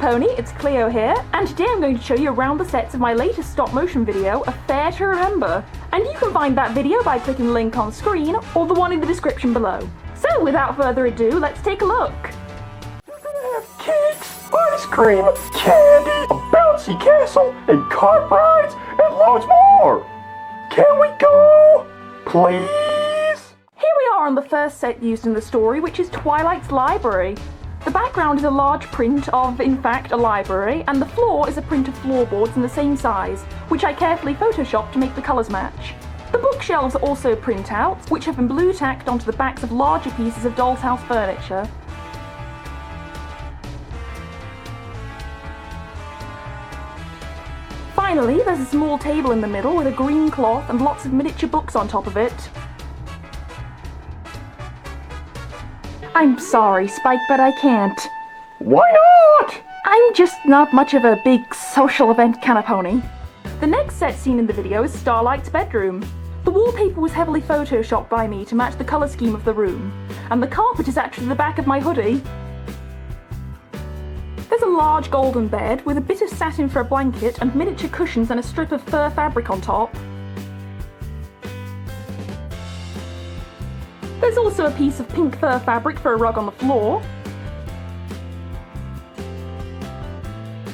Pony, it's Cleo here, and today I'm going to show you around the sets of my latest stop motion video, A Fair to Remember. And you can find that video by clicking the link on screen or the one in the description below. So without further ado, let's take a look. We're gonna have cakes, ice cream, candy, a bouncy castle, and kart rides, and loads more. Can we go? Please? Here we are on the first set used in the story, which is Twilight's library. The background is a large print of, in fact, a library, and the floor is a print of floorboards in the same size, which I carefully photoshopped to make the colours match. The bookshelves are also printouts, which have been blue tacked onto the backs of larger pieces of doll's house furniture. Finally, there's a small table in the middle with a green cloth and lots of miniature books on top of it. I'm sorry, Spike, but I can't. Why not? I'm just not much of a big social event kind of pony. The next set scene in the video is Starlight's bedroom. The wallpaper was heavily photoshopped by me to match the colour scheme of the room, and the carpet is actually the back of my hoodie. There's a large golden bed with a bit of satin for a blanket and miniature cushions and a strip of fur fabric on top. There's also a piece of pink fur fabric for a rug on the floor.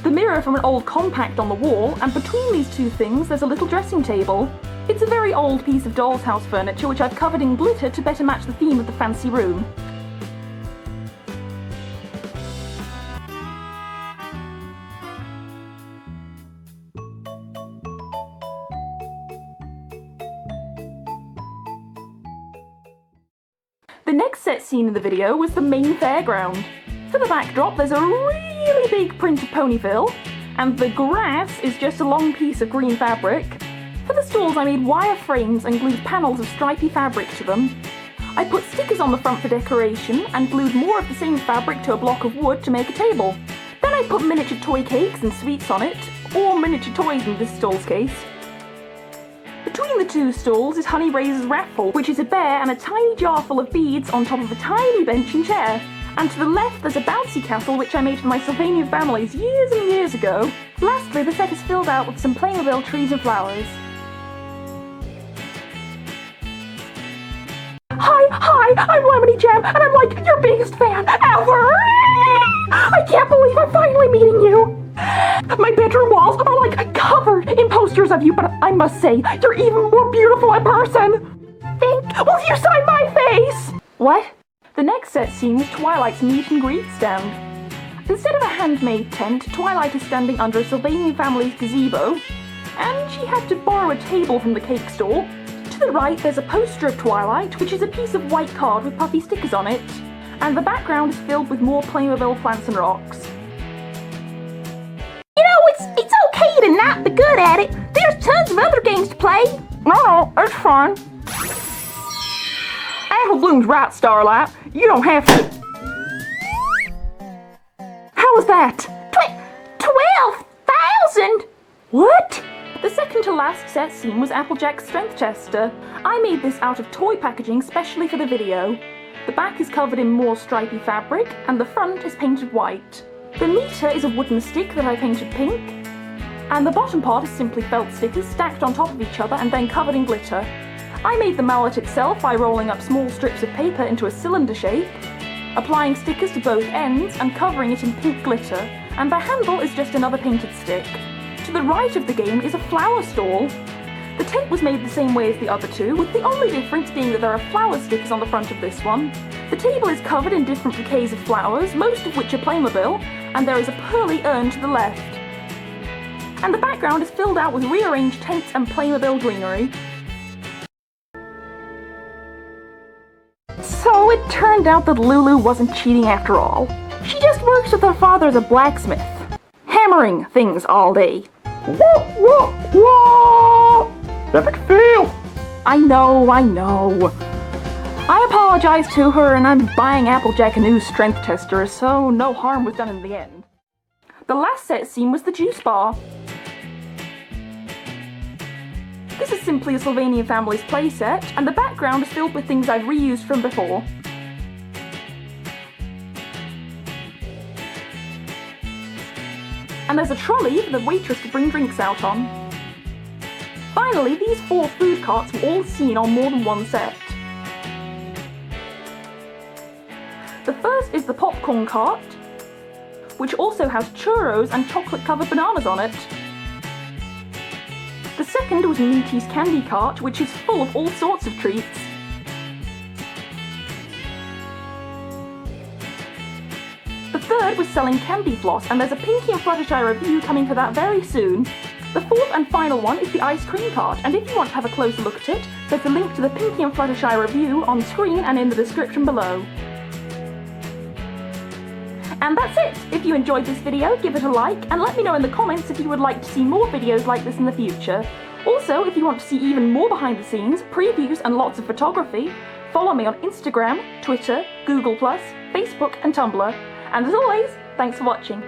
The mirror from an old compact on the wall, and between these two things there's a little dressing table. It's a very old piece of doll's house furniture which I've covered in glitter to better match the theme of the fancy room. The next set scene in the video was the main fairground. For the backdrop there's a really big print of Ponyville, and the grass is just a long piece of green fabric. For the stalls I made wire frames and glued panels of stripy fabric to them. I put stickers on the front for decoration and glued more of the same fabric to a block of wood to make a table. Then I put miniature toy cakes and sweets on it, or miniature toys in this stall's case. Between the two stalls is Honey Raiser's raffle, which is a bear and a tiny jar full of beads on top of a tiny bench and chair. And to the left there's a bouncy castle which I made for my Sylvania families years and years ago. Lastly, the set is filled out with some Playmobil trees and flowers. Hi, I'm Lemony Jam, and I'm like your biggest fan ever! I can't believe I'm finally meeting you! My bedroom walls are like covered in posters of you, but I must say, you're even more beautiful in person! Will you sign my face? What? The next set scene was Twilight's meet and greet stand. Instead of a handmade tent, Twilight is standing under a Sylvanian family's gazebo, and she had to borrow a table from the cake stall. To the right there's a poster of Twilight, which is a piece of white card with puffy stickers on it, and the background is filled with more Playmobil plants and rocks. You know, it's okay to not be good at it. There's tons of other games to play. No, it's fine. Apple Bloom's right, Starlight. You don't have to. How was that? 12,000? What? The second to last set scene was Applejack's strength tester. I made this out of toy packaging specially for the video. The back is covered in more stripy fabric, and the front is painted white. The meter is a wooden stick that I painted pink, and the bottom part is simply felt stickers stacked on top of each other and then covered in glitter. I made the mallet itself by rolling up small strips of paper into a cylinder shape, applying stickers to both ends and covering it in pink glitter, and the handle is just another painted stick. To the right of the game is a flower stall. The tent was made the same way as the other two, with the only difference being that there are flower stickers on the front of this one. The table is covered in different bouquets of flowers, most of which are Playmobil, and there is a pearly urn to the left. And the background is filled out with rearranged tents and Playmobil greenery. So it turned out that Lulu wasn't cheating after all. She just works with her father as a blacksmith, hammering things all day. Whoa, whoa, whoa! Epic fail! I know. I apologized to her, and I'm buying Applejack a new strength tester, so no harm was done in the end. The last set scene was the juice bar. This is simply a Sylvanian family's playset, and the background is filled with things I've reused from before. And there's a trolley for the waitress to bring drinks out on. Finally, these 4 food carts were all seen on more than one set. The first is the popcorn cart, which also has churros and chocolate-covered bananas on it. The second was Meaty's candy cart, which is full of all sorts of treats. The third was selling candy floss, and there's a Pinky and Fluttershy review coming for that very soon. The fourth and final one is the ice cream cart, and if you want to have a closer look at it, there's a link to the Pinky and Fluttershy review on screen and in the description below. And that's it! If you enjoyed this video, give it a like, and let me know in the comments if you would like to see more videos like this in the future. Also, if you want to see even more behind the scenes, previews and lots of photography, follow me on Instagram, Twitter, Google+, Facebook and Tumblr. And as always, thanks for watching.